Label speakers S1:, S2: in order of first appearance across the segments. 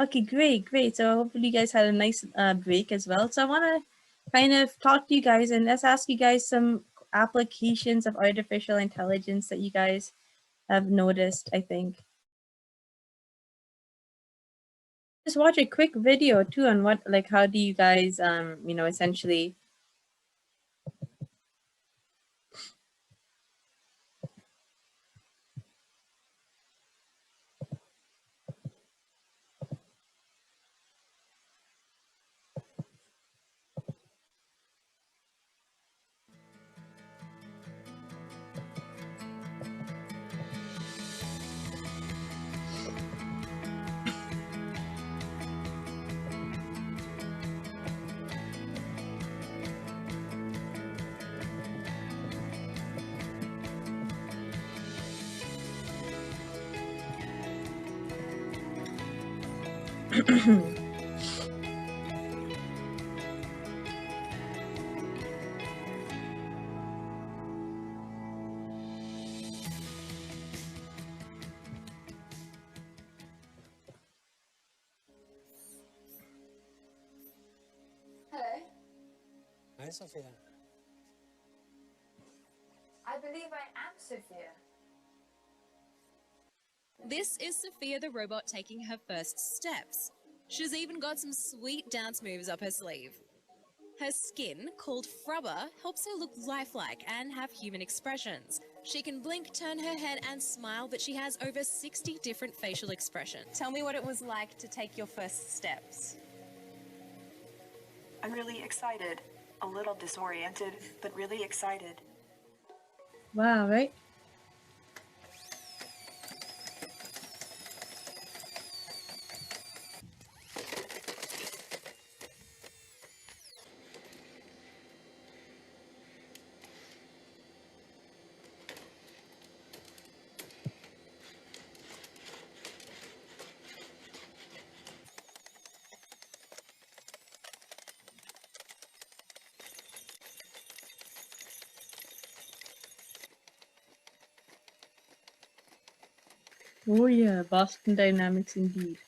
S1: Okay, great. So hopefully you guys had a nice break as well. So I want to kind of talk to you guys and let's ask you guys some applications of artificial intelligence that you guys have noticed, I think. Just watch a quick video too on what, like, how do you guys, essentially
S2: Hello.
S3: Hi, Sophia.
S2: I believe I am Sophia.
S4: This is Sophia the robot taking her first steps. She's even got some sweet dance moves up her sleeve. Her skin, called Frubber, helps her look lifelike and have human expressions. She can blink, turn her head and smile, but she has over 60 different facial expressions.
S5: Tell me what it was like to take your first steps.
S6: I'm really excited, a little disoriented, but really excited.
S1: wow, right? Oh yeah, Boston Dynamics indeed.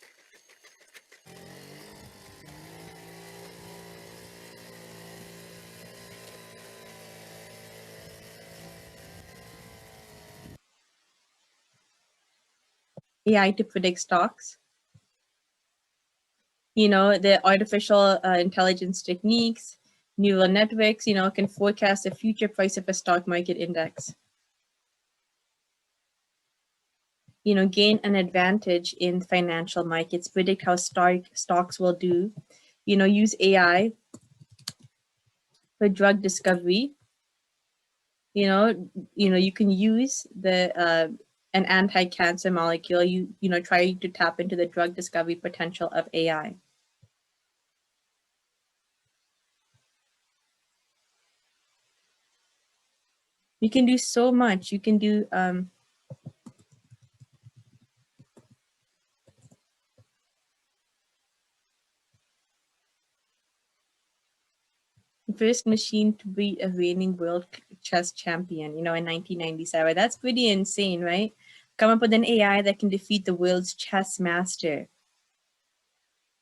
S1: AI to predict stocks. The artificial intelligence techniques, neural networks, can forecast the future price of a stock market index. Gain an advantage in financial markets, predict how stocks will do, use AI for drug discovery. You can use an anti-cancer molecule, try to tap into the drug discovery potential of AI. You can do so much. You can do first machine to beat a reigning world chess champion, in 1997. That's pretty insane, right? Come up with an AI that can defeat the world's chess master.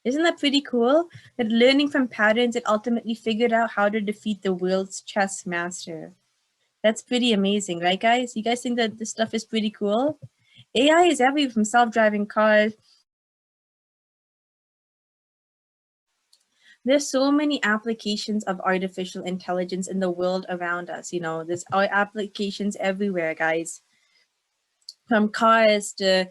S1: Isn't that pretty cool? That learning from patterns, it ultimately figured out how to defeat the world's chess master. That's pretty amazing, right, guys? You guys think that this stuff is pretty cool? AI is everywhere, from self-driving cars. There's so many applications of artificial intelligence in the world around us. There's applications everywhere, guys. From cars to,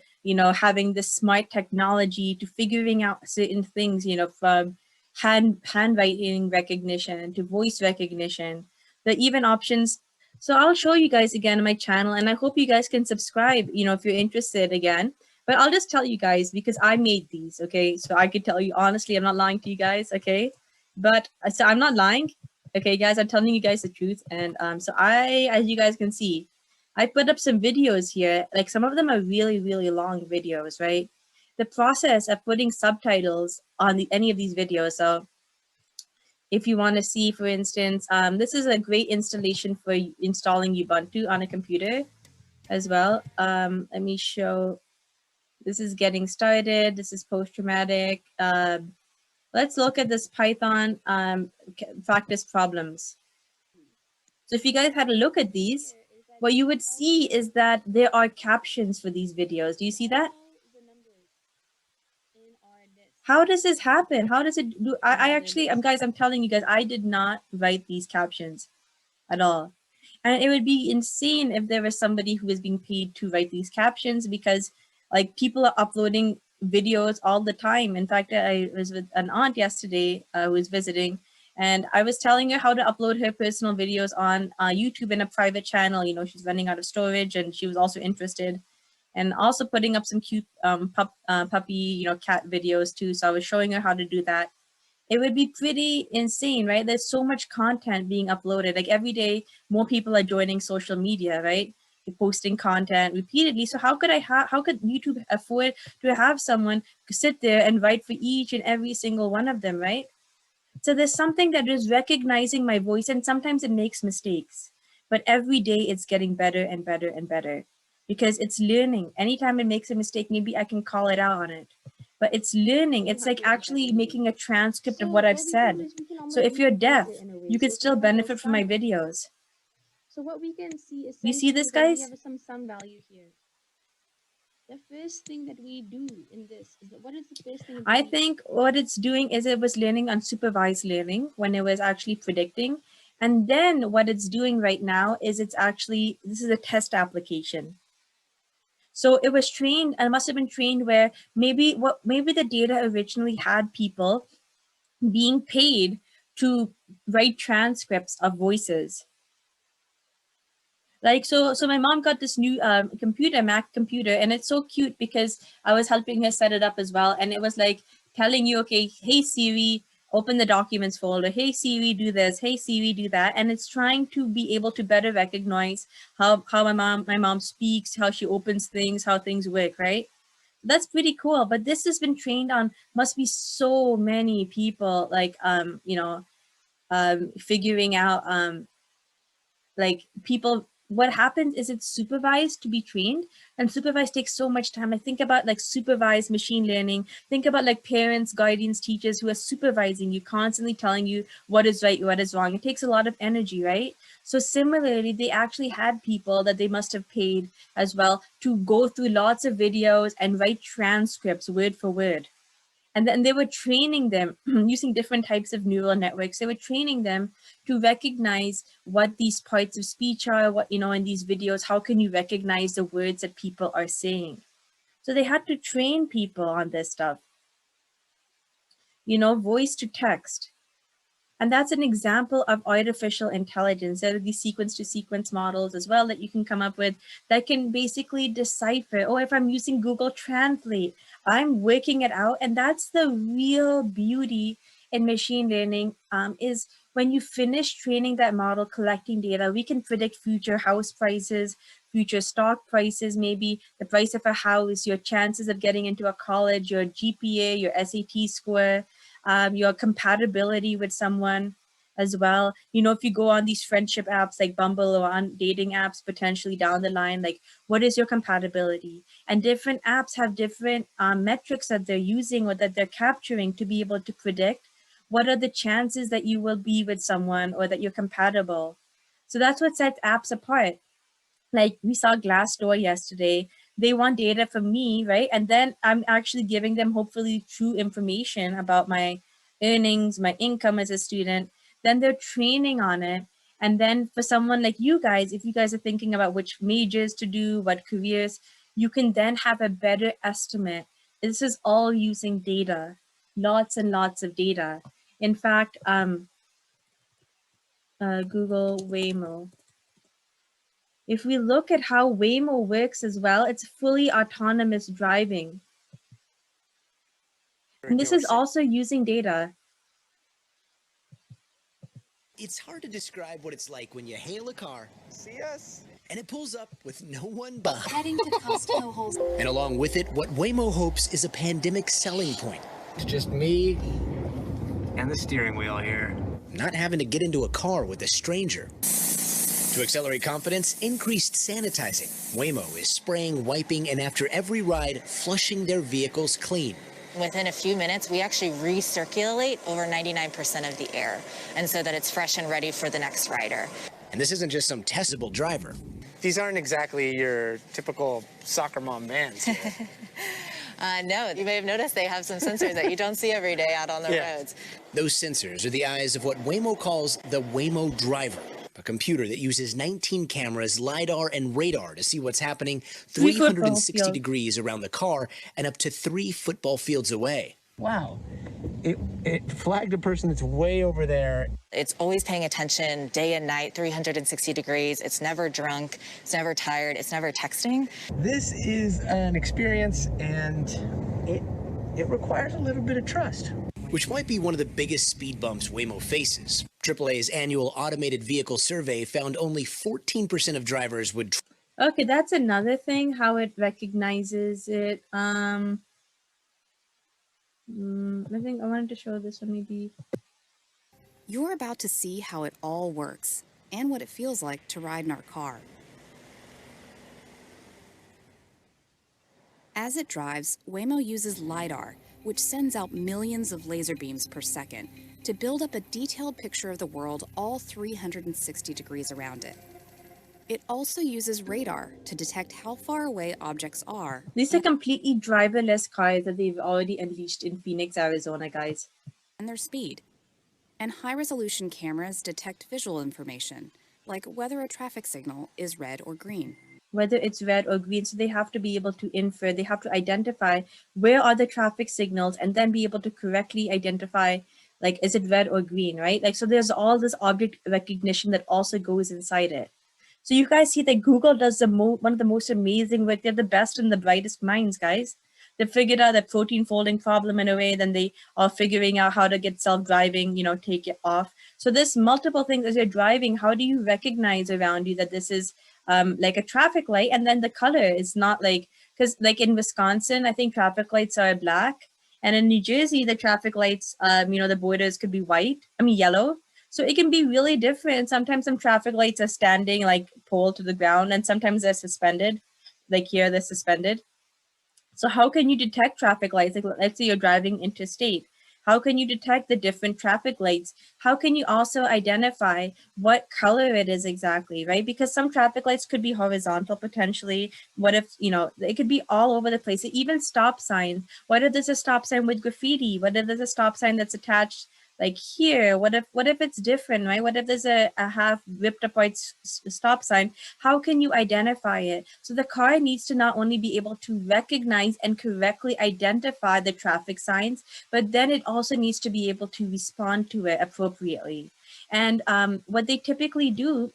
S1: having the smart technology to figuring out certain things, from handwriting recognition to voice recognition. There are even options. So I'll show you guys again on my channel, and I hope you guys can subscribe, if you're interested again. But I'll just tell you guys because I made these, okay? So I could tell you honestly, I'm not lying to you guys, okay? But so I'm not lying, okay, guys? I'm telling you guys the truth. And so as you guys can see, I put up some videos here. Like, some of them are really, really long videos, right? The process of putting subtitles on any of these videos. So if you want to see, for instance, this is a great installation for installing Ubuntu on a computer as well. Let me show This is getting started. This is post-traumatic. Let's look at this Python practice problems. So if you guys had a look at these, what you would see is that there are captions for these videos. Do you see that? How does this happen? How does it do? I actually, guys, I'm telling you guys, I did not write these captions at all. And it would be insane if there was somebody who was being paid to write these captions, because like people are uploading videos all the time. In fact, I was with an aunt yesterday who was visiting, and I was telling her how to upload her personal videos on YouTube in a private channel. You know, she's running out of storage, and she was also interested, and also putting up some cute puppy, you know, cat videos too. So I was showing her how to do that. It would be pretty insane, right? There's so much content being uploaded. Like every day, more people are joining social media, right? They're posting content repeatedly. So how could YouTube afford to have someone sit there and write for each and every single one of them, right? So there's something that is recognizing my voice, and sometimes it makes mistakes, but every day it's getting better and better and better, because it's learning. Anytime it makes a mistake, maybe I can call it out on it. But it's learning. It's like actually making a transcript of what I've said. So if you're deaf, you could still benefit from my videos.
S7: So what we can see is,
S1: You see this, guys?
S7: We have some value here. The first thing that we do in this is that, what is the first thing?
S1: I think what it's doing is it was learning unsupervised learning when it was actually predicting. And then what it's doing right now is it's actually, this is a test application. So it was trained, and must have been trained where maybe the data originally had people being paid to write transcripts of voices. Like, so my mom got this new computer, Mac computer, and it's so cute because I was helping her set it up as well. And it was like telling you, okay, hey Siri, open the documents folder. Hey Siri, do this. Hey Siri, do that. And it's trying to be able to better recognize how my mom speaks, how she opens things, how things work, right? That's pretty cool. But this has been trained on, must be so many people, like you know, figuring out like people. What happens is it's supervised to be trained, and supervised takes so much time. I think about like supervised machine learning. Think about like parents, guardians, teachers who are supervising you, constantly telling you what is right, what is wrong. It takes a lot of energy, right? So similarly, they actually had people that they must have paid as well to go through lots of videos and write transcripts word for word. And then they were training them using different types of neural networks. They were training them to recognize what these parts of speech are, what, you know, in these videos, how can you recognize the words that people are saying? So they had to train people on this stuff, you know, voice to text. And that's an example of artificial intelligence. There are these sequence to sequence models as well that you can come up with that can basically decipher, oh, if I'm using Google Translate, I'm working it out. And that's the real beauty in machine learning, is when you finish training that model, collecting data, we can predict future house prices, future stock prices, maybe the price of a house, your chances of getting into a college, your GPA, your SAT score, your compatibility with someone as well. You know, if you go on these friendship apps like Bumble or on dating apps potentially down the line, like what is your compatibility? And different apps have different metrics that they're using or that they're capturing to be able to predict what are the chances that you will be with someone or that you're compatible. So that's what sets apps apart. Like we saw Glassdoor yesterday. They want data from me, right? And then I'm actually giving them hopefully true information about my earnings, my income as a student. Then they're training on it. And then for someone like you guys, if you guys are thinking about which majors to do, what careers, you can then have a better estimate. This is all using data, lots and lots of data. In fact, Google Waymo. If we look at how Waymo works as well, it's fully autonomous driving. And this is also using data.
S8: It's hard to describe what it's like when you hail a car, see us, and it pulls up with no one behind.
S9: Heading to Costco Halls.
S8: And along with it, what Waymo hopes is a pandemic selling point.
S3: It's just me and the steering wheel here.
S8: Not having to get into a car with a stranger. To accelerate confidence, increased sanitizing. Waymo is spraying, wiping, and after every ride, flushing their vehicles clean.
S9: Within a few minutes, we actually recirculate over 99% of the air, and so that it's fresh and ready for the next rider.
S8: And this isn't just some testable driver.
S3: These aren't exactly your typical soccer mom vans.
S9: No, you may have noticed they have some sensors that you don't see every day out on the roads.
S8: Those sensors are the eyes of what Waymo calls the Waymo Driver, a computer that uses 19 cameras, LiDAR, and radar to see what's happening 360 degrees around the car and up to 3 football fields away.
S3: Wow. It flagged a person that's way over there.
S9: It's always paying attention day and night, 360 degrees. It's never drunk. It's never tired. It's never texting.
S3: This is an experience, and it requires a little bit of trust.
S8: Which might be one of the biggest speed bumps Waymo faces. AAA's annual automated vehicle survey found only 14% of drivers would...
S1: Okay, that's another thing, how it recognizes it. I think I wanted to show this one maybe.
S10: You're about to see how it all works and what it feels like to ride in our car. As it drives, Waymo uses LiDAR, which sends out millions of laser beams per second to build up a detailed picture of the world all 360 degrees around it. It also uses radar to detect how far away objects are.
S1: These are completely driverless cars that they've already unleashed in Phoenix, Arizona, guys.
S10: And their speed. And high-resolution cameras detect visual information, like whether a traffic signal is red or green.
S1: Whether it's red or green, so they have to be able to infer, they have to identify where are the traffic signals and then be able to correctly identify, like, is it red or green, right? Like, so there's all this object recognition that also goes inside it. So you guys see that Google does one of the most amazing work. They're the best and the brightest minds, guys. They figured out the protein folding problem in a way, then they are figuring out how to get self-driving, you know, take it off. So there's multiple things as you're driving. How do you recognize around you that this is like a traffic light? And then the color is not like, because like in Wisconsin, I think traffic lights are black. And in New Jersey, the traffic lights, you know, the borders could be yellow. So it can be really different. Sometimes some traffic lights are standing like pole to the ground, and sometimes they're suspended. Like here, they're suspended. So how can you detect traffic lights? Like, let's say you're driving interstate. How can you detect the different traffic lights? How can you also identify what color it is exactly, right? Because some traffic lights could be horizontal potentially. What if, you know, it could be all over the place. Even stop signs. What if there's a stop sign with graffiti? What if there's a stop sign that's attached like here? What if it's different, right? What if there's a half ripped apart stop sign? How can you identify it? So the car needs to not only be able to recognize and correctly identify the traffic signs, but then it also needs to be able to respond to it appropriately. And what they typically do,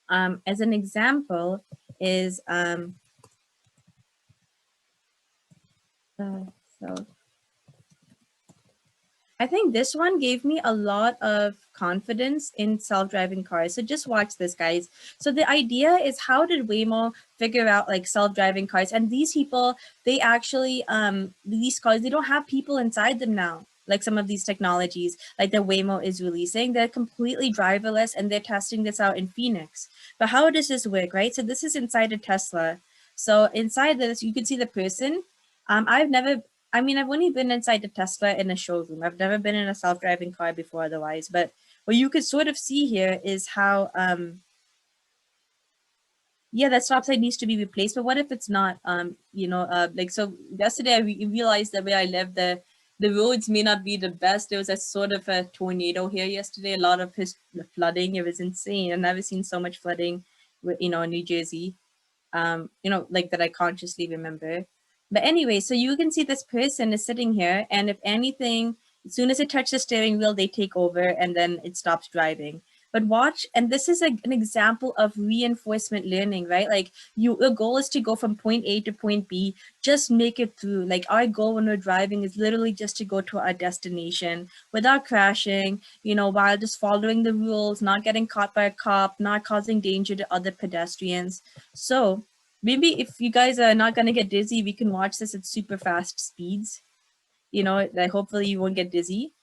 S1: as an example, is I think this one gave me a lot of confidence in self-driving cars. So just watch this, guys. So the idea is, how did Waymo figure out like self-driving cars? And these people, they actually, these cars, they don't have people inside them now. Like some of these technologies, like the Waymo is releasing, they're completely driverless, and they're testing this out in Phoenix. But how does this work, right? So this is inside a Tesla. So inside this, you can see the person. I've only been inside the Tesla in a showroom. I've never been in a self-driving car before otherwise, but what you could sort of see here is how, that stop sign needs to be replaced, but what if it's not, so yesterday I realized that where I live, the roads may not be the best. There was a sort of a tornado here yesterday, a lot of flooding. It was insane. I've never seen so much flooding, in New Jersey, like that I consciously remember. But anyway, so you can see this person is sitting here, and if anything, as soon as it touches the steering wheel, they take over and then it stops driving. But watch, and this is an example of reinforcement learning, right? Like your goal is to go from point A to point B, just make it through. Like our goal when we're driving is literally just to go to our destination without crashing, while just following the rules, not getting caught by a cop, not causing danger to other pedestrians. So maybe if you guys are not going to get dizzy, we can watch this at super fast speeds, that hopefully you won't get dizzy.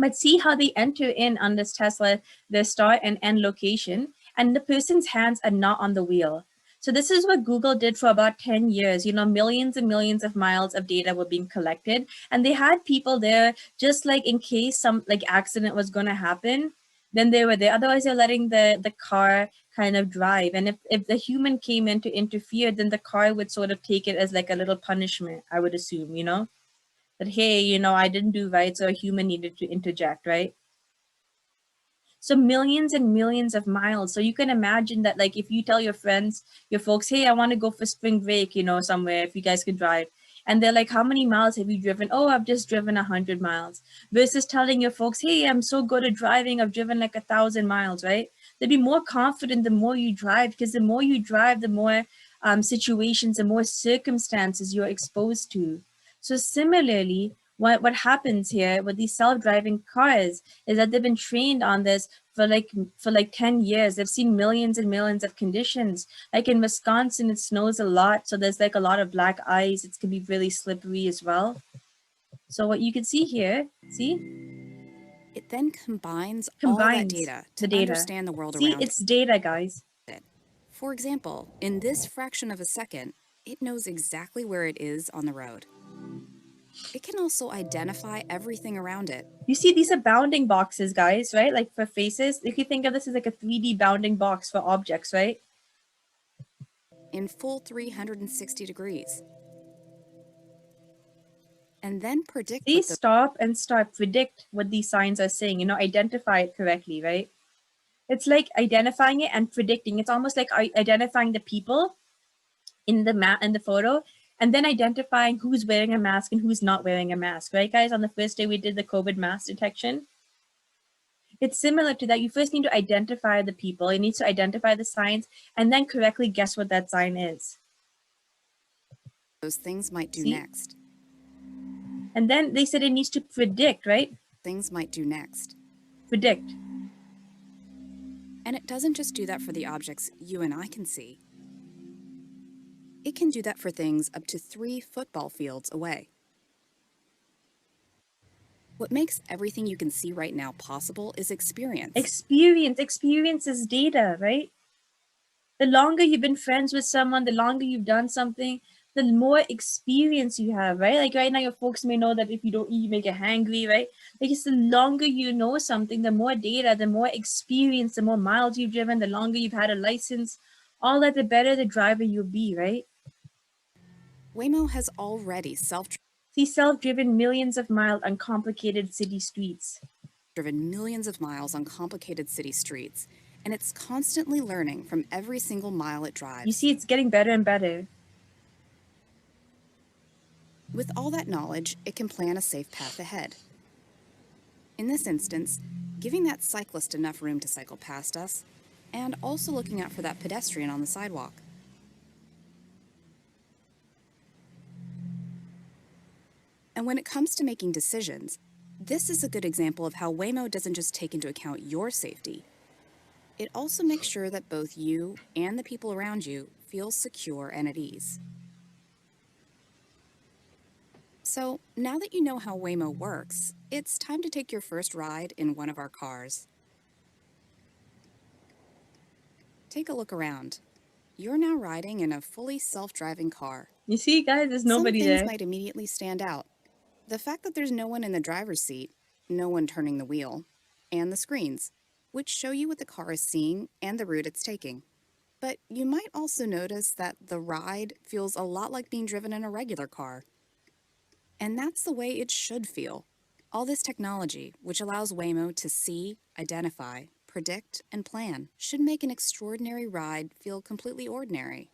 S1: But see how they enter in on this Tesla, the start and end location. and the person's hands are not on the wheel. So this is what Google did for about 10 years. You know, millions and millions of miles of data were being collected, and they had people there just like in case some like accident was going to happen, then they were there. Otherwise, they're letting the car kind of drive. And if the human came in to interfere, then the car would sort of take it as like a little punishment, I would assume, you know, that, hey, you know, I didn't do right, so a human needed to interject, right? So millions and millions of miles. So you can imagine that, like, if you tell your friends, your folks, hey, I want to go for spring break, you know, somewhere, if you guys could drive. And they're like, how many miles have you driven? Oh, I've just driven 100 miles. Versus telling your folks, hey, I'm so good at driving. I've driven like 1,000 miles, right? They'd be more confident the more you drive, because the more you drive, the more situations, the more circumstances you're exposed to. So similarly, what happens here with these self-driving cars is that they've been trained on this for like 10 years. They've seen millions and millions of conditions. Like in Wisconsin, it snows a lot, so there's like a lot of black ice. It can be really slippery as well. So what you can see here, see?
S10: It then combines all that data to understand the world around it.
S1: See, it's data, guys.
S10: For example, in this fraction of a second, it knows exactly where it is on the road. It can also identify everything around it.
S1: You see, these are bounding boxes, guys, right? Like for faces. If you think of this as like a 3D bounding box for objects, right?
S10: In full 360 degrees. And then predict.
S1: They stop and start, predict what these signs are saying, you know, identify it correctly, right? It's like identifying it and predicting. It's almost like identifying the people in the photo, and then identifying who's wearing a mask and who's not wearing a mask, right, guys? On the first day we did the COVID mask detection. It's similar to that. You first need to identify the people. You need to identify the signs and then correctly guess what that sign is.
S10: Those things might do next.
S1: And then they said it needs to predict, right?
S10: Things might do next.
S1: Predict.
S10: And it doesn't just do that for the objects you and I can see. It can do that for things up to 3 football fields away. What makes everything you can see right now possible is experience.
S1: Experience is data, right? The longer you've been friends with someone, the longer you've done something, the more experience you have, right? Like right now, your folks may know that if you don't eat, you may get hangry, right? Like it's the longer you know something, the more data, the more experience, the more miles you've driven, the longer you've had a license, all that, the better the driver you'll be, right?
S10: Waymo has already
S1: self-driven millions of miles on complicated city streets.
S10: Driven millions of miles on complicated city streets, and it's constantly learning from every single mile it drives.
S1: You see, it's getting better and better.
S10: With all that knowledge, it can plan a safe path ahead. In this instance, giving that cyclist enough room to cycle past us, and also looking out for that pedestrian on the sidewalk. And when it comes to making decisions, this is a good example of how Waymo doesn't just take into account your safety. It also makes sure that both you and the people around you feel secure and at ease. So now that you know how Waymo works, it's time to take your first ride in one of our cars. Take a look around. You're now riding in a fully self-driving car.
S1: You see, guys, there's nobody there.
S10: Some things might immediately stand out. The fact that there's no one in the driver's seat, no one turning the wheel, and the screens, which show you what the car is seeing and the route it's taking. But you might also notice that the ride feels a lot like being driven in a regular car. And that's the way it should feel. All this technology, which allows Waymo to see, identify, predict, and plan, should make an extraordinary ride feel completely ordinary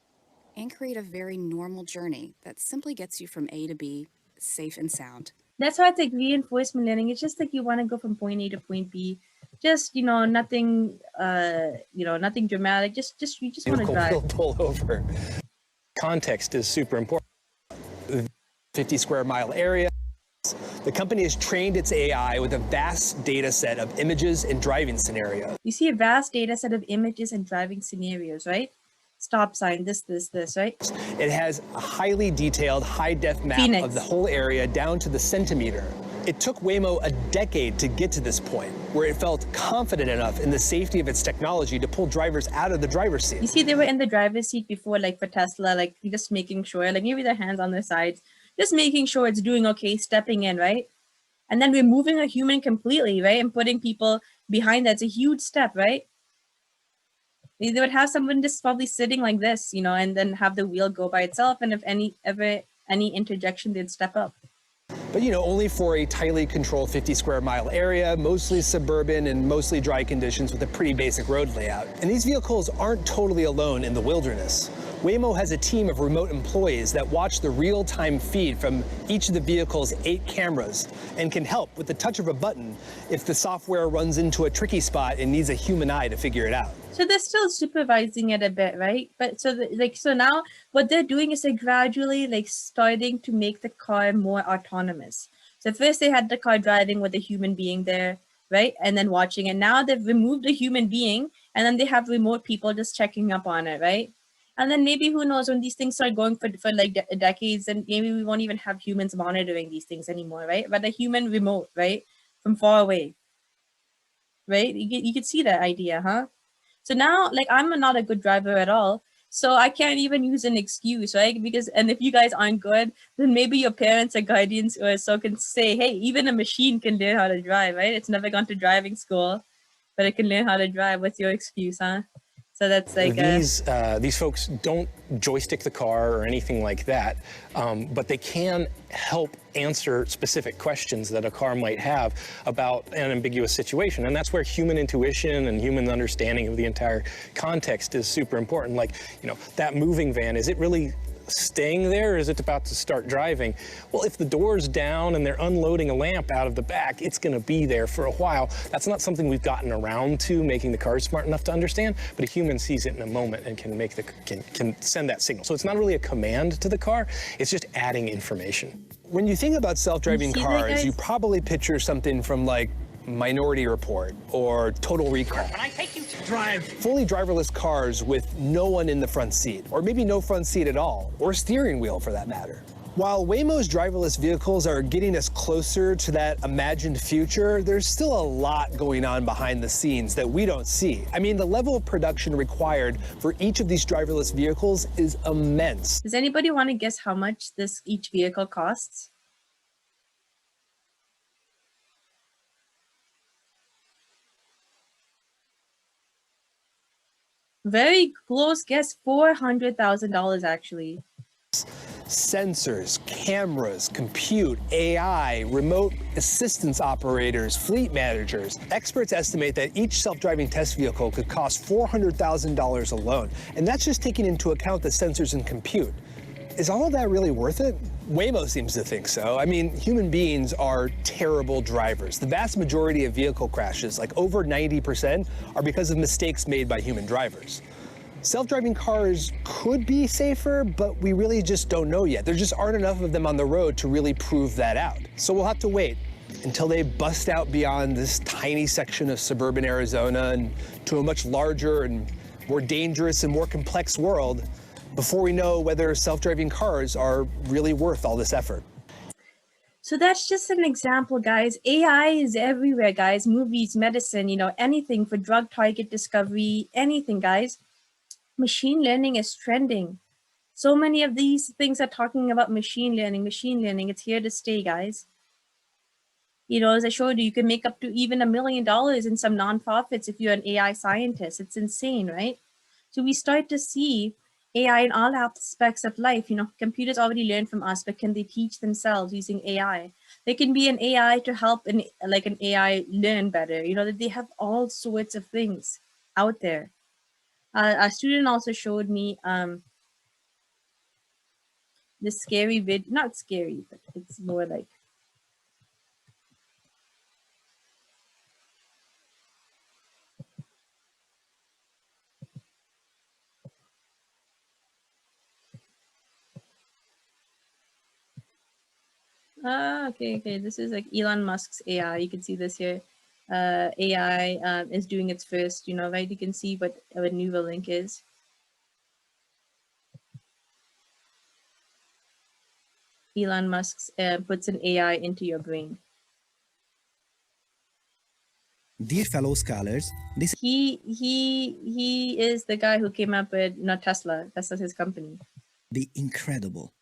S10: and create a very normal journey that simply gets you from A to B, safe and sound.
S1: That's why it's like reinforcement learning. It's just like you want to go from point A to point B. Just, nothing, nothing dramatic. You just want to drive.
S3: Will pull over. Context is super important. 50 square mile area. The company has trained its AI with a vast data set of images and driving scenarios.
S1: You see a vast data set of images and driving scenarios, right? Stop sign, this, right?
S3: It has a highly detailed, high-def map of the whole area down to the centimeter. It took Waymo a decade to get to this point, where it felt confident enough in the safety of its technology to pull drivers out of the driver's seat.
S1: You see, they were in the driver's seat before, like for Tesla, like just making sure, like maybe their hands on their sides, just making sure it's doing okay, stepping in, right? And then removing a human completely, right? And putting people behind that's a huge step, right? They would have someone just probably sitting like this, you know, and then have the wheel go by itself. And if any interjection, they'd step up.
S3: But, you know, only for a tightly controlled 50 square mile area, mostly suburban and mostly dry conditions with a pretty basic road layout. And these vehicles aren't totally alone in the wilderness. Waymo has a team of remote employees that watch the real-time feed from each of the vehicle's 8 cameras and can help with the touch of a button if the software runs into a tricky spot and needs a human eye to figure it out.
S1: So they're still supervising it a bit, right? But so so now what they're doing is they're gradually like starting to make the car more autonomous. So first they had the car driving with a human being there, right? And then watching it. Now they've removed the human being and then they have remote people just checking up on it, right? And then maybe, who knows, when these things start going for like decades, and maybe we won't even have humans monitoring these things anymore, right? But a human remote, right? From far away, right? You could see that idea, huh? So now, like, I'm not a good driver at all. So I can't even use an excuse, right? Because, and if you guys aren't good, then maybe your parents or guardians or so can say, hey, even a machine can learn how to drive, right? It's never gone to driving school, but it can learn how to drive. What's your excuse, huh? So that's like
S3: these folks don't joystick the car or anything like that, but they can help answer specific questions that a car might have about an ambiguous situation. And that's where human intuition and human understanding of the entire context is super important. Like, you know, that moving van, is it really staying there or is it about to start driving? Well, if the door's down and they're unloading a lamp out of the back, it's going to be there for a while. That's not something we've gotten around to making the car smart enough to understand, but a human sees it in a moment and can make can send that signal. So it's not really a command to the car, it's just adding information. When you think about self-driving cars, you probably picture something from like Minority Report or Total Recall.
S11: Can I take you to drive?
S3: Fully driverless cars with no one in the front seat, or maybe no front seat at all, or steering wheel for that matter. While Waymo's driverless vehicles are getting us closer to that imagined future, there's still a lot going on behind the scenes that we don't see. I mean, the level of production required for each of these driverless vehicles is immense.
S1: Does anybody want to guess how much each vehicle costs? Very close guess, $400,000 actually.
S3: Sensors, cameras, compute, AI, remote assistance operators, fleet managers. Experts estimate that each self-driving test vehicle could cost $400,000 alone. And that's just taking into account the sensors and compute. Is all of that really worth it? Waymo seems to think so. I mean, human beings are terrible drivers. The vast majority of vehicle crashes, like over 90%, are because of mistakes made by human drivers. Self-driving cars could be safer, but we really just don't know yet. There just aren't enough of them on the road to really prove that out. So we'll have to wait until they bust out beyond this tiny section of suburban Arizona and to a much larger and more dangerous and more complex world before we know whether self-driving cars are really worth all this effort.
S1: So that's just an example, guys. AI is everywhere, guys. Movies, medicine, you know, anything for drug target discovery, anything, guys. Machine learning is trending. So many of these things are talking about machine learning. It's here to stay, guys. You know, as I showed you, you can make up to even $1 million in some nonprofits if you're an AI scientist. It's insane, right? So we start to see AI in all aspects of life. You know, computers already learn from us, but can they teach themselves using AI? They can be an AI to help an AI learn better. You know, that they have all sorts of things out there. A student also showed me this scary video, not scary, but it's more like, okay, this is like Elon Musk's AI. You can see this here. AI is doing its first, you know, right? You can see what Neuralink is. Elon Musk puts an AI into your brain.
S11: Dear fellow scholars, this
S1: he is the guy who came up with Tesla. Tesla's his company.
S11: Be incredible.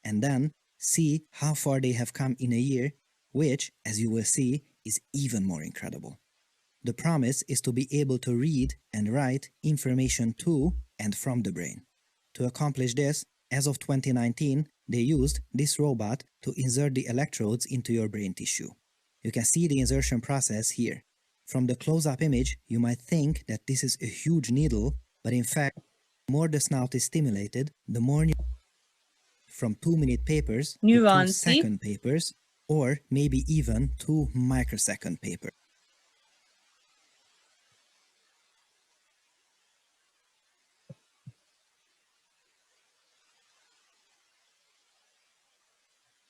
S11: And then see how far they have come in a year, which, as you will see, is even more incredible. The promise is to be able to read and write information to and from the brain. To accomplish this, as of 2019, they used this robot to insert the electrodes into your brain tissue. You can see the insertion process here. From the close-up image, you might think that this is a huge needle, but in fact, the more the snout is stimulated, the more from 2-minute papers to 2-second papers, or maybe even 2 microsecond papers.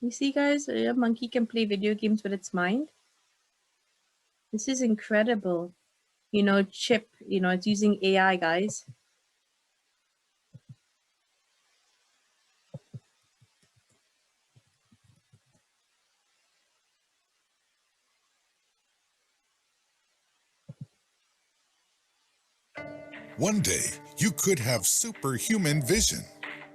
S1: You see, guys, a monkey can play video games with its mind. This is incredible. Chip, it's using AI, guys.
S12: One day, you could have superhuman vision.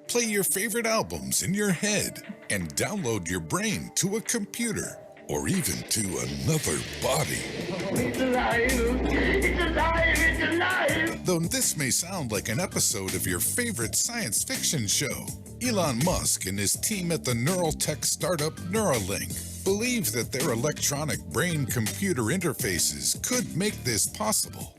S12: Play your favorite albums in your head and download your brain to a computer or even to another body.
S13: It's alive! It's alive! It's alive!
S12: Though this may sound like an episode of your favorite science fiction show, Elon Musk and his team at the neural tech startup Neuralink believe that their electronic brain-computer interfaces could make this possible.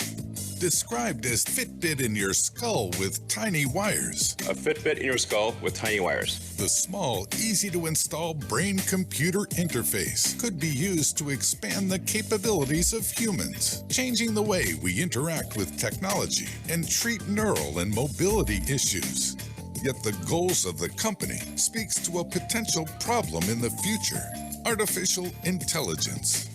S12: Described as Fitbit in your skull with tiny wires.
S14: A Fitbit in your skull with tiny wires.
S12: The small, easy-to-install brain-computer interface could be used to expand the capabilities of humans, changing the way we interact with technology and treat neural and mobility issues. Yet the goals of the company speaks to a potential problem in the future: artificial intelligence.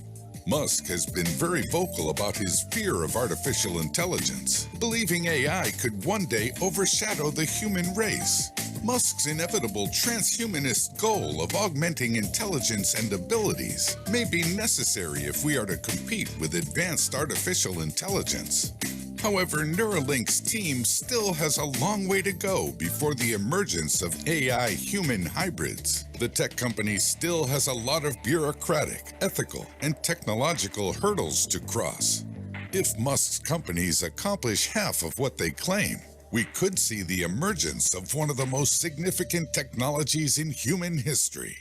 S12: Musk has been very vocal about his fear of artificial intelligence, believing AI could one day overshadow the human race. Musk's inevitable transhumanist goal of augmenting intelligence and abilities may be necessary if we are to compete with advanced artificial intelligence. However, Neuralink's team still has a long way to go before the emergence of AI-human hybrids. The tech company still has a lot of bureaucratic, ethical, and technological hurdles to cross. If Musk's companies accomplish half of what they claim, we could see the emergence of one of the most significant technologies in human history.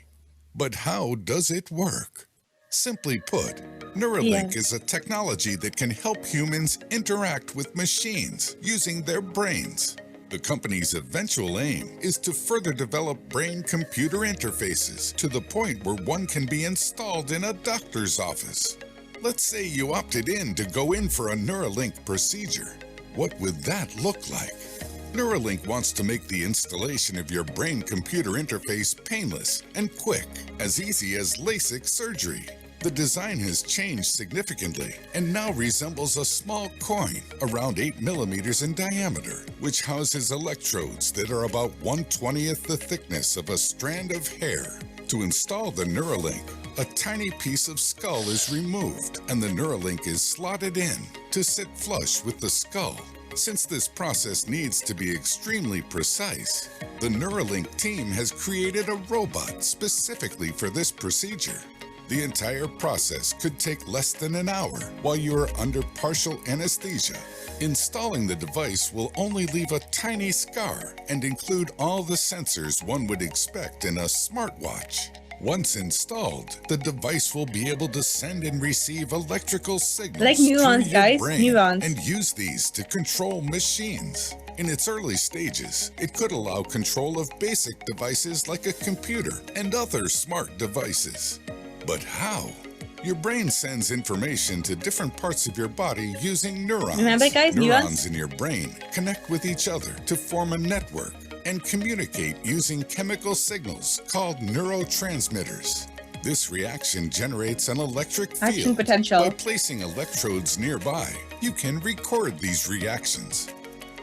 S12: But how does it work? Simply put, Neuralink is a technology that can help humans interact with machines using their brains. The company's eventual aim is to further develop brain-computer interfaces to the point where one can be installed in a doctor's office. Let's say you opted in to go in for a Neuralink procedure. What would that look like? Neuralink wants to make the installation of your brain-computer interface painless and quick, as easy as LASIK surgery. The design has changed significantly and now resembles a small coin around 8 millimeters in diameter, which houses electrodes that are about 1/20th the thickness of a strand of hair. To install the Neuralink, a tiny piece of skull is removed and the Neuralink is slotted in to sit flush with the skull. Since this process needs to be extremely precise, the Neuralink team has created a robot specifically for this procedure. The entire process could take less than an hour while you are under partial anesthesia. Installing the device will only leave a tiny scar and include all the sensors one would expect in a smartwatch. Once installed, the device will be able to send and receive electrical signals
S1: like neurons,
S12: through your
S1: guys,
S12: brain
S1: neurons.
S12: and use these to control machines. In its early stages, it could allow control of basic devices like a computer and other smart devices. But how? Your brain sends information to different parts of your body using neurons.
S1: Remember, guys,
S12: neurons in your brain connect with each other to form a network and communicate using chemical signals called neurotransmitters. This reaction generates an electric field.
S1: Action potential.
S12: By placing electrodes nearby, you can record these reactions.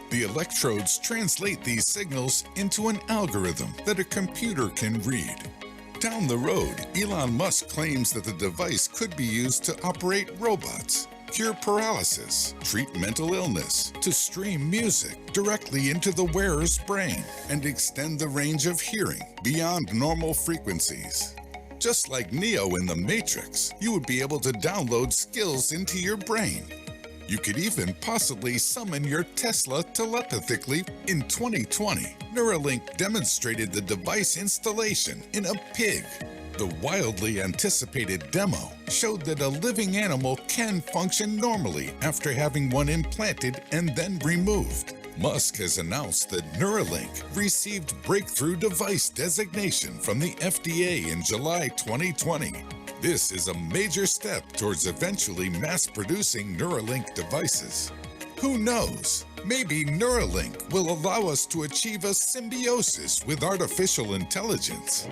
S12: The electrodes translate these signals into an algorithm that a computer can read. Down the road, Elon Musk claims that the device could be used to operate robots, cure paralysis, treat mental illness, to stream music directly into the wearer's brain, and extend the range of hearing beyond normal frequencies. Just like Neo in The Matrix, you would be able to download skills into your brain. You could even possibly summon your Tesla telepathically. In 2020, Neuralink demonstrated the device installation in a pig. The wildly anticipated demo showed that a living animal can function normally after having one implanted and then removed. Musk has announced that Neuralink received breakthrough device designation from the FDA in July 2020. This is a major step towards eventually mass-producing Neuralink devices. Who knows? Maybe Neuralink will allow us to achieve a symbiosis with artificial intelligence.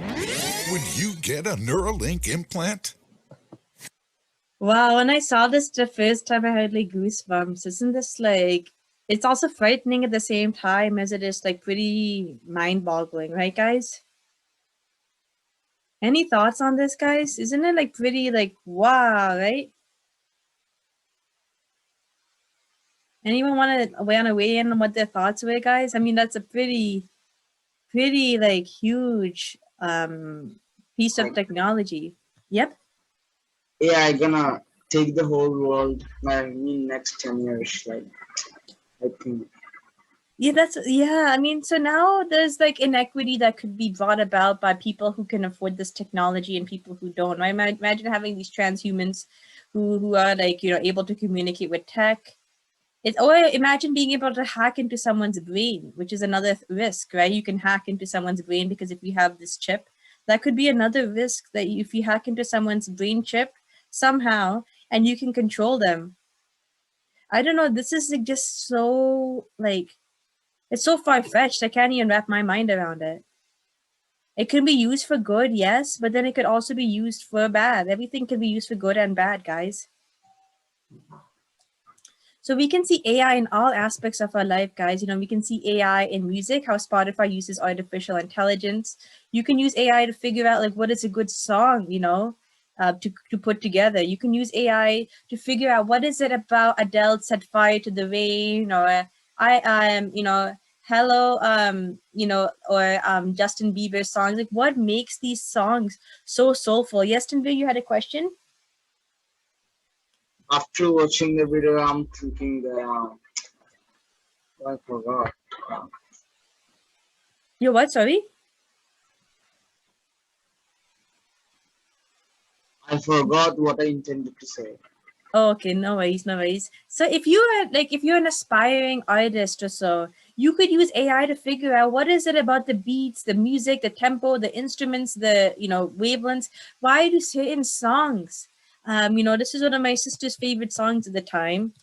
S12: Would you get a Neuralink implant?
S1: Wow, when I saw this the first time, I had like goosebumps. Isn't this like, it's also frightening at the same time as it is like pretty mind-boggling, right, guys? Any thoughts on this, guys? Isn't it like pretty like, wow, right? Anyone want to weigh in on what their thoughts were, guys? I mean, that's a pretty like huge piece of technology. Yep.
S15: Yeah, I'm gonna take the whole world. I mean, next 10 years, like, I think.
S1: Yeah, I mean, so now there's like inequity that could be brought about by people who can afford this technology and people who don't. Right? Imagine having these transhumans who are like, you know, able to communicate with tech. Or imagine being able to hack into someone's brain, which is another risk, right? You can hack into someone's brain because if you have this chip, that could be another risk that if you hack into someone's brain chip somehow and you can control them. I don't know, this is like just so like, it's so far-fetched, I can't even wrap my mind around it. It can be used for good, yes, but then it could also be used for bad. Everything can be used for good and bad, guys. So we can see AI in all aspects of our life, guys. You know, we can see AI in music, how Spotify uses artificial intelligence. You can use AI to figure out like what is a good song, you know, to put together. You can use AI to figure out what is it about Adele Set Fire to the Rain, or you know, Hello, you know, or Justin Bieber songs. Like what makes these songs so soulful? Yes, Tanvir, you had a question?
S15: After watching the video, I'm thinking that I forgot.
S1: You what? Sorry?
S15: I forgot what I intended to say.
S1: Oh, okay, no worries, no worries. So if you are like, if you're an aspiring artist or so, you could use AI to figure out what is it about the beats, the music, the tempo, the instruments, the, you know, wavelengths. Why do certain songs? You know, this is one of my sister's favorite songs at the time.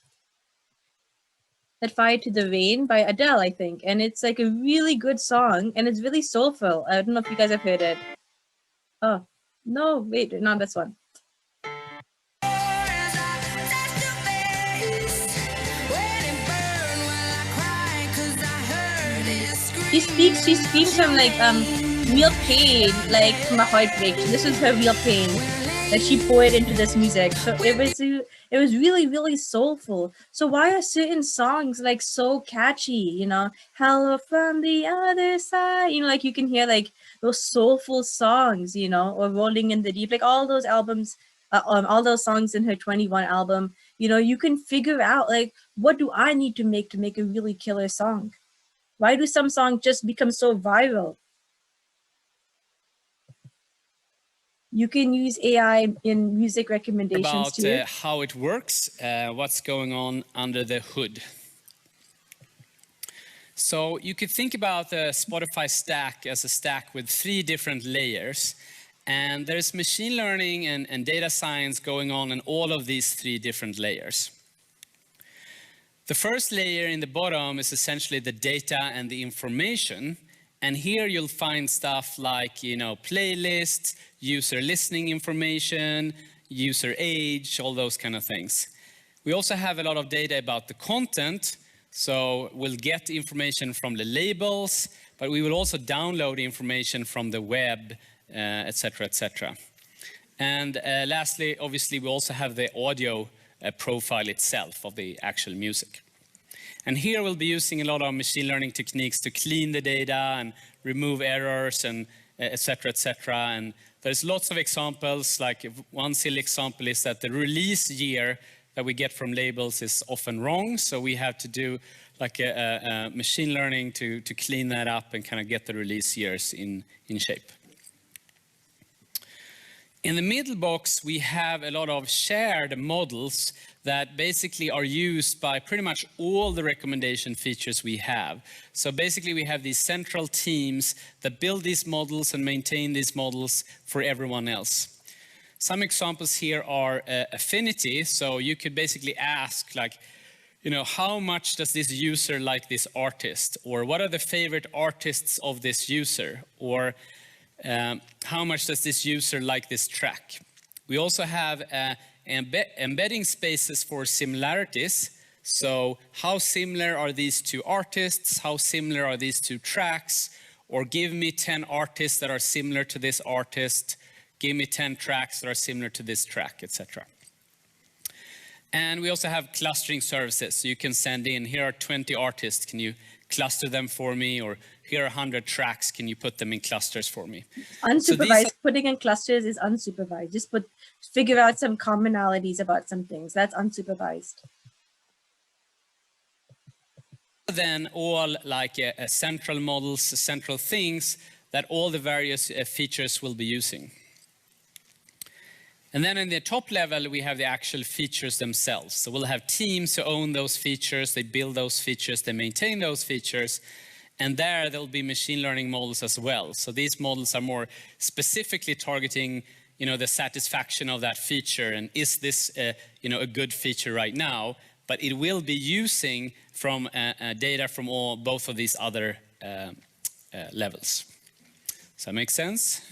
S1: Set Fire to the Rain by Adele, I think. And it's like a really good song and it's really soulful. I don't know if you guys have heard it. Oh, no, wait, not this one. She screams from like real pain, like from a heartbreak. This is her real pain that she poured into this music. So it was really, really soulful. So why are certain songs like so catchy? You know, Hello from the Other Side. You know, like you can hear like those soulful songs. You know, or Rolling in the Deep. Like all those albums, all those songs in her 21 album. You know, you can figure out like what do I need to make a really killer song. Why do some songs just become so viral? You can use AI in music recommendations
S16: about
S1: too.
S16: How it works, what's going on under the hood. So you could think about the Spotify stack as a stack with 3 different layers. And there's machine learning and data science going on in all of these 3 different layers. The first layer in the bottom is essentially the data and the information. And here you'll find stuff like, you know, playlists, user listening information, user age, all those kind of things. We also have a lot of data about the content. So we'll get information from the labels, but we will also download information from the web, et cetera, et cetera. And lastly, obviously, we also have the audio profile itself of the actual music. And here we'll be using a lot of machine learning techniques to clean the data and remove errors and et cetera, and there's lots of examples. Like one silly example is that the release year that we get from labels is often wrong, so we have to do like a machine learning to clean that up and kind of get the release years in shape. In the middle box, we have a lot of shared models that basically are used by pretty much all the recommendation features we have. So basically, we have these central teams that build these models and maintain these models for everyone else. Some examples here are affinity. So you could basically ask, like, you know, how much does this user like this artist? Or what are the favorite artists of this user? Or how much does this user like this track? We also have embedding spaces for similarities. So how similar are these two artists? How similar are these two tracks? Or give me 10 artists that are similar to this artist. Give me 10 tracks that are similar to this track, etc. And we also have clustering services. So you can send in, here are 20 artists. Can you cluster them for me? Or here are 100 tracks. Can you put them in clusters for me?
S1: Unsupervised. So putting in clusters is unsupervised. Just figure out some commonalities about some things. That's unsupervised.
S16: Then all like central models, central things that all the various features will be using. And then in the top level, we have the actual features themselves. So we'll have teams who own those features, they build those features, they maintain those features, and there'll be machine learning models as well. So these models are more specifically targeting, you know, the satisfaction of that feature, and is this, you know, a good feature right now? But it will be using from data from both of these other levels. Does that make sense?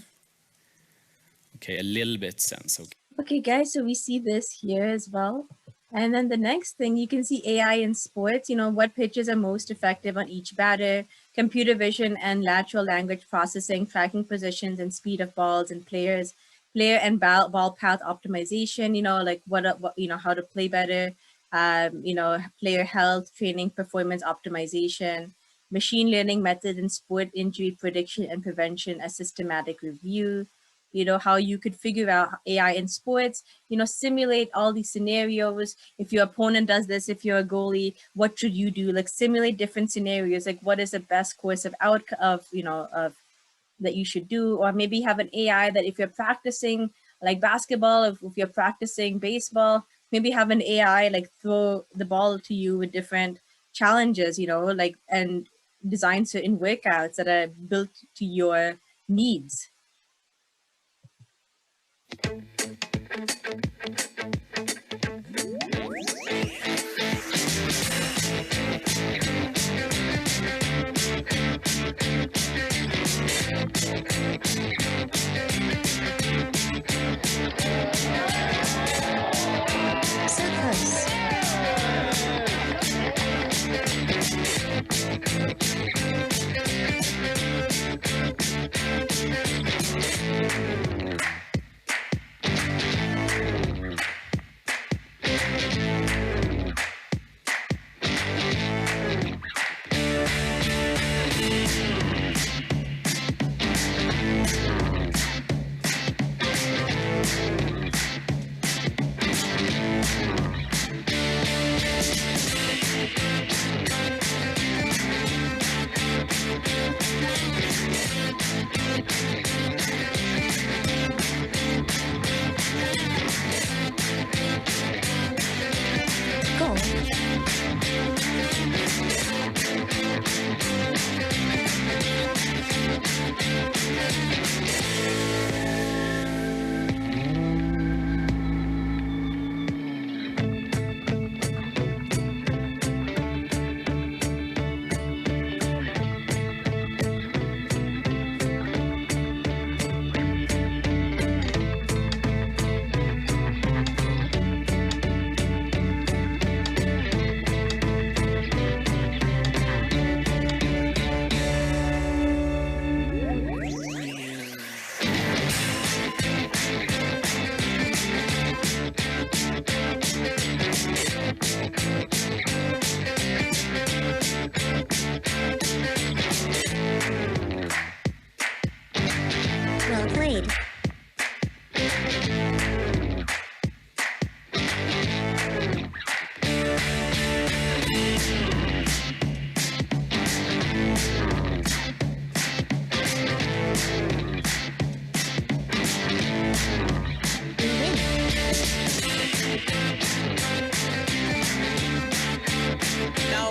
S16: Okay, a little bit sense.
S1: Okay, guys, so we see this here as well. And then the next thing, you can see AI in sports, you know, what pitches are most effective on each batter, computer vision and natural language processing, tracking positions and speed of balls and players, player and ball path optimization, you know, like what you know, how to play better, you know, player health, training, performance optimization, machine learning method in sport injury prediction and prevention, a systematic review, you know, how you could figure out AI in sports, you know, simulate all these scenarios. If your opponent does this, if you're a goalie, what should you do? Like simulate different scenarios, like what is the best course of you know, that you should do, or maybe have an AI that if you're practicing like basketball, if you're practicing baseball, maybe have an AI like throw the ball to you with different challenges, you know, like, and design certain workouts that are built to your needs.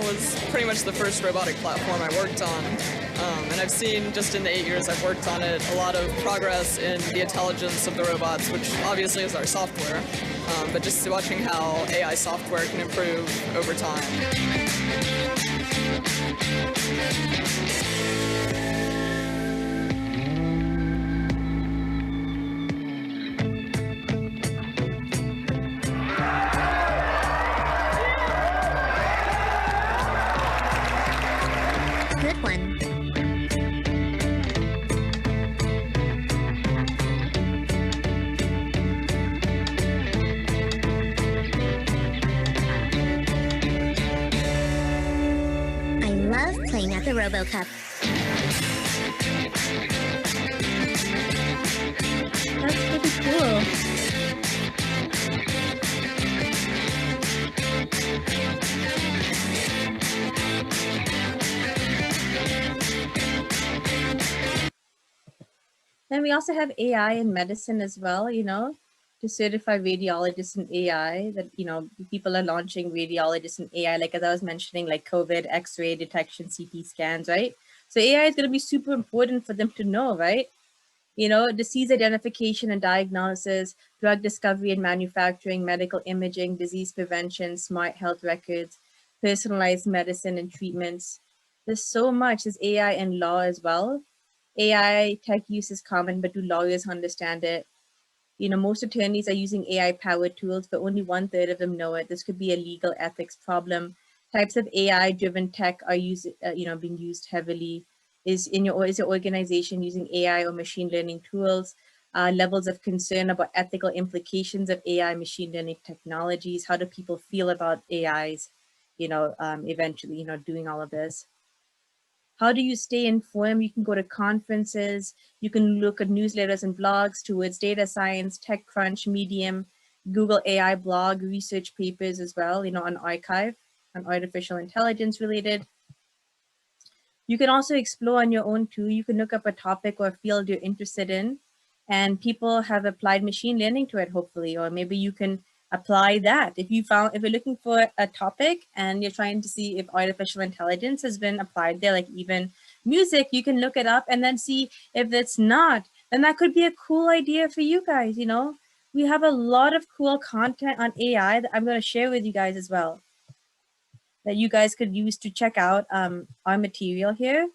S17: was pretty much the first robotic platform I worked on. And I've seen just in the 8 years I've worked on it, a lot of progress in the intelligence of the robots, which obviously is our software, but just watching how AI software can improve over time.
S18: Good one. I love playing at the RoboCup.
S1: That's pretty cool. Then we also have AI in medicine as well, you know, to certify radiologists in AI that, you know, people are launching radiologists in AI, like as I was mentioning, like COVID, X-ray detection, CT scans, right? So AI is going to be super important for them to know, right? You know, disease identification and diagnosis, drug discovery and manufacturing, medical imaging, disease prevention, smart health records, personalized medicine and treatments. There's so much. There's AI and law as well. AI tech use is common, but do lawyers understand it? You know, most attorneys are using AI-powered tools, but only 1/3 of them know it. This could be a legal ethics problem. Types of AI-driven tech are being used heavily. Is your organization using AI or machine learning tools? Levels of concern about ethical implications of AI machine learning technologies. How do people feel about AIs? Eventually, doing all of this. How do you stay informed? You can go to conferences, you can look at newsletters and blogs towards data science, TechCrunch, Medium, Google AI blog, research papers as well, on arXiv, on artificial intelligence related. You can also explore on your own too. You can look up a topic or a field you're interested in, and people have applied machine learning to it, hopefully, or maybe you can apply that. If you're looking for a topic and you're trying to see if artificial intelligence has been applied there, like even music, you can look it up and then see if it's not, then that could be a cool idea for you guys. We have a lot of cool content on AI that I'm going to share with you guys as well, that you guys could use to check out our material here.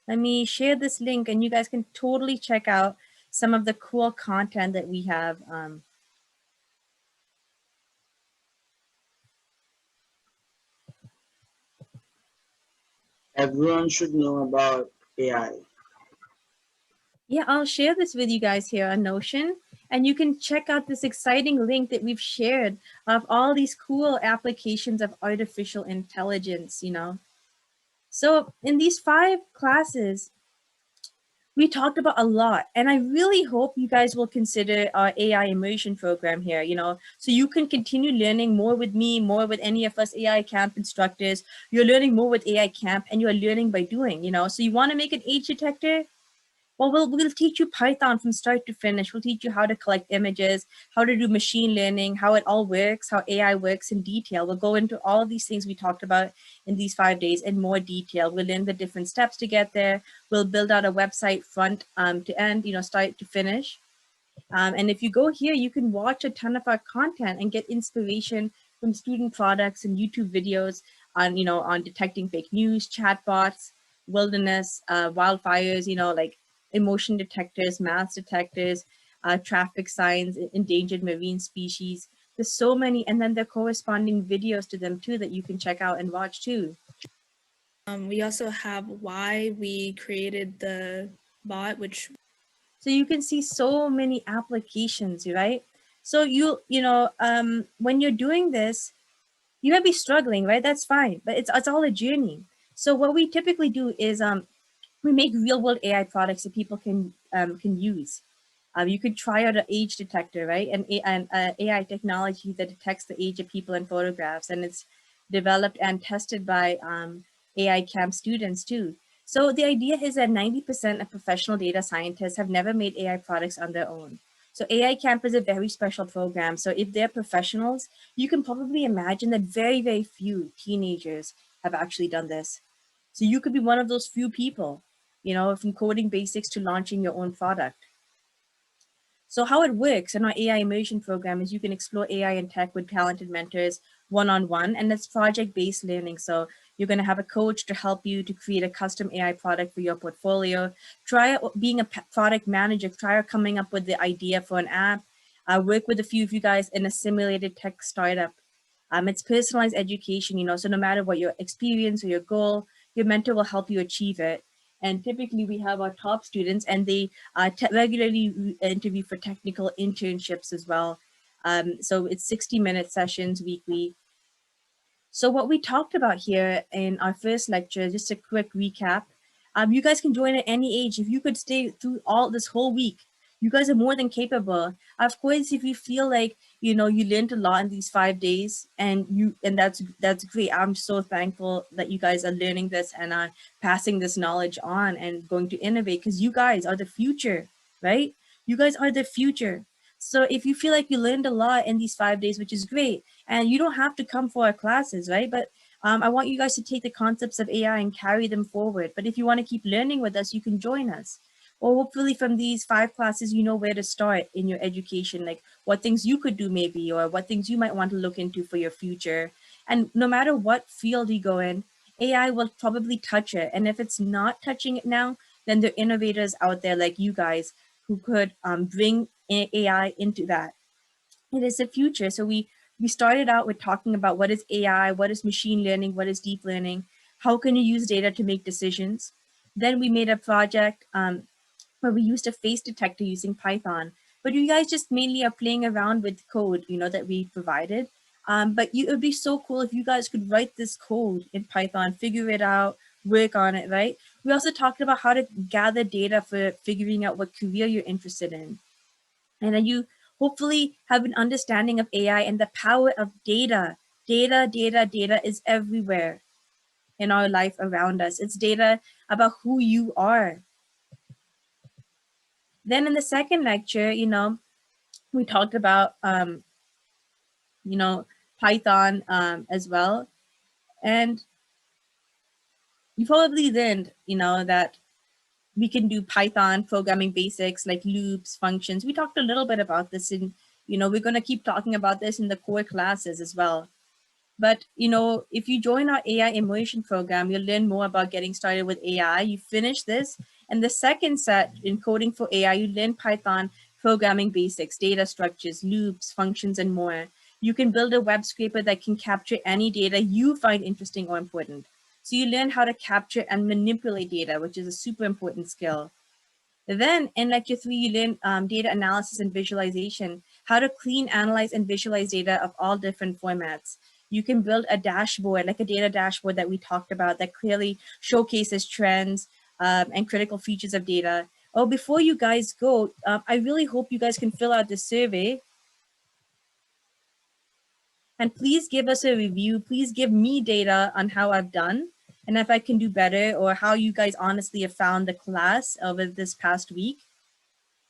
S1: Let me share this link and you guys can totally check out some of the cool content that we have.
S15: Everyone should know about AI.
S1: Yeah, I'll share this with you guys here on Notion, and you can check out this exciting link that we've shared of all these cool applications of artificial intelligence, So in these 5 classes, we talked about a lot, and I really hope you guys will consider our AI immersion program here, so you can continue learning more with me, more with any of us AI camp instructors. You're learning more with AI camp, and you're learning by doing, So you want to make an age detector? Well, we'll teach you Python from start to finish. We'll teach you how to collect images, how to do machine learning, how it all works, how AI works in detail. We'll go into all of these things we talked about in these 5 days in more detail. We'll learn the different steps to get there. We'll build out a website front to end, start to finish. And if you go here, you can watch a ton of our content and get inspiration from student products and YouTube videos on, on detecting fake news, chatbots, wilderness, wildfires, like emotion detectors, math detectors, traffic signs, endangered marine species. There's so many, and then the corresponding videos to them too that you can check out and watch too.
S19: We also have why we created the bot,
S1: so you can see so many applications, right? So when you're doing this, you might be struggling, right? That's fine, but it's all a journey. So what we typically do is we make real-world AI products that people can use. You could try out an age detector, right? An AI technology that detects the age of people in photographs, and it's developed and tested by AI camp students too. So the idea is that 90% of professional data scientists have never made AI products on their own. So AI Camp is a very special program. So if they're professionals, you can probably imagine that very, very few teenagers have actually done this. So you could be one of those few people, you know, from coding basics to launching your own product. So how it works in our AI immersion program is you can explore AI and tech with talented mentors one-on-one, and it's project-based learning. So you're going to have a coach to help you to create a custom AI product for your portfolio. Try being a product manager, try coming up with the idea for an app. Work with a few of you guys in a simulated tech startup. It's personalized education, you know, so no matter what your experience or your goal, your mentor will help you achieve it. And typically we have our top students and they regularly interview for technical internships as well. So it's 60-minute sessions weekly. So what we talked about here in our first lecture, just a quick recap, you guys can join at any age. If you could stay through all this whole week, you guys are more than capable. Of course, if you feel like, you know, you learned a lot in these 5 days and that's great. I'm so thankful that you guys are learning this and are passing this knowledge on and going to innovate, because you guys are the future, right? You guys are the future. So if you feel like you learned a lot in these 5 days, which is great, and you don't have to come for our classes, right? But I want you guys to take the concepts of AI and carry them forward. But if you want to keep learning with us, you can join us. Or hopefully from these 5 classes, you know where to start in your education, like what things you could do maybe, or what things you might want to look into for your future. And no matter what field you go in, AI will probably touch it. And if it's not touching it now, then there are innovators out there like you guys who could bring AI into that. It is the future. So we started out with talking about what is AI, what is machine learning, what is deep learning, how can you use data to make decisions. Then we made a project where we used a face detector using Python. But you guys just mainly are playing around with code, you know, that we provided. But it would be so cool if you guys could write this code in Python, figure it out, work on it, right? We also talked about how to gather data for figuring out what career you're interested in. And then you hopefully have an understanding of AI and the power of data. Data is everywhere in our life around us. It's data about who you are. Then in the second lecture, you know, we talked about, you know, Python as well. And you probably learned, you know, that we can do Python programming basics like loops, functions. We talked a little bit about this in, you know, we're going to keep talking about this in the core classes as well. But, you know, if you join our AI immersion program, you'll learn more about getting started with AI. You finish this. And the second set in coding for AI, you learn Python programming basics, data structures, loops, functions, and more. You can build a web scraper that can capture any data you find interesting or important. So you learn how to capture and manipulate data, which is a super important skill. Then in lecture 3, you learn data analysis and visualization, how to clean, analyze, and visualize data of all different formats. You can build a dashboard, like a data dashboard that we talked about, that clearly showcases trends and critical features of data. Oh, before you guys go, I really hope you guys can fill out the survey. And please give us a review. Please give me data on how I've done and if I can do better, or how you guys honestly have found the class over this past week.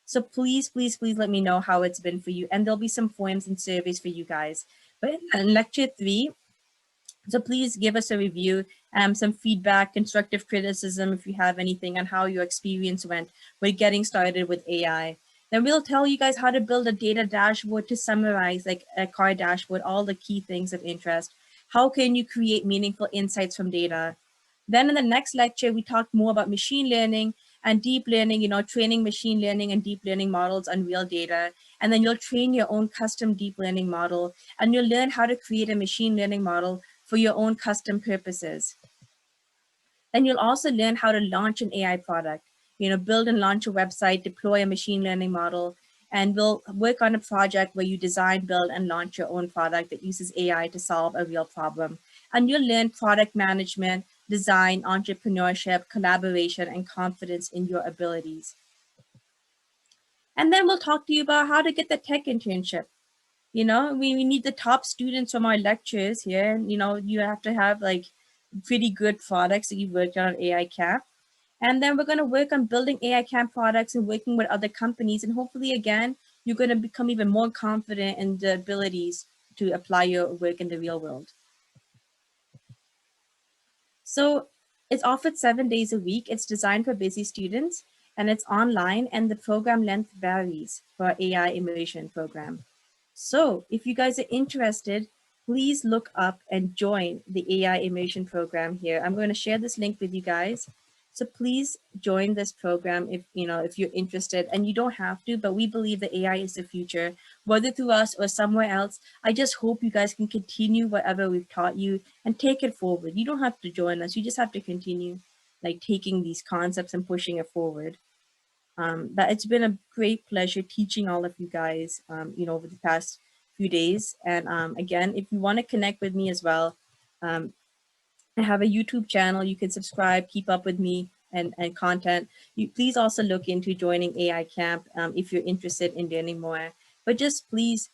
S1: So please, please, please let me know how it's been for you. And there'll be some forms and surveys for you guys. But in lecture 3, so please give us a review, some feedback, constructive criticism if you have anything on how your experience went with getting started with AI. Then we'll tell you guys how to build a data dashboard to summarize, like a car dashboard, all the key things of interest. How can you create meaningful insights from data? Then in the next lecture, we talked more about machine learning and deep learning, you know, training machine learning and deep learning models on real data. And then you'll train your own custom deep learning model, and you'll learn how to create a machine learning model for your own custom purposes. Then you'll also learn how to launch an AI product, you know, build and launch a website, deploy a machine learning model, and we'll work on a project where you design, build, and launch your own product that uses AI to solve a real problem. And you'll learn product management, design, entrepreneurship, collaboration, and confidence in your abilities. And then we'll talk to you about how to get the tech internship. You know, we need the top students from our lectures here. You know, you have to have like pretty good products that you've worked on AI Camp. And then we're going to work on building AI Camp products and working with other companies. And hopefully, again, you're going to become even more confident in the abilities to apply your work in the real world. So it's offered 7 days a week. It's designed for busy students, and it's online, and the program length varies for our AI immersion program. So if you guys are interested, please look up and join the AI immersion program here. I'm going to share this link with you guys. So please join this program if you're interested, and you don't have to, but we believe that AI is the future, whether through us or somewhere else. I just hope you guys can continue whatever we've taught you and take it forward. You don't have to join us. You just have to continue like taking these concepts and pushing it forward. But it's been a great pleasure teaching all of you guys, over the past few days. And again, if you want to connect with me as well, I have a YouTube channel. You can subscribe, keep up with me and content. You please also look into joining AI Camp if you're interested in learning more. But just please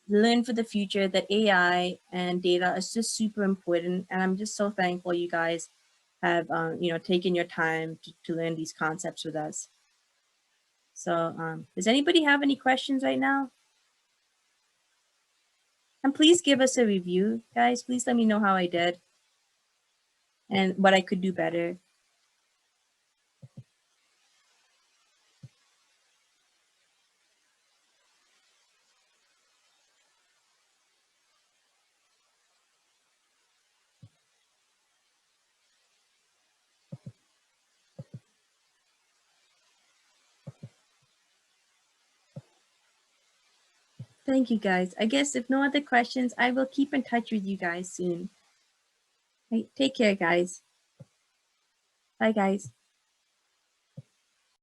S1: learn for the future that AI and data is just super important. And I'm just so thankful you guys have taken your time to learn these concepts with us. So does anybody have any questions right now? And please give us a review, guys. Please let me know how I did and what I could do better. Thank you, guys. I guess if no other questions, I will keep in touch with you guys soon. Right, take care, guys. Bye, guys.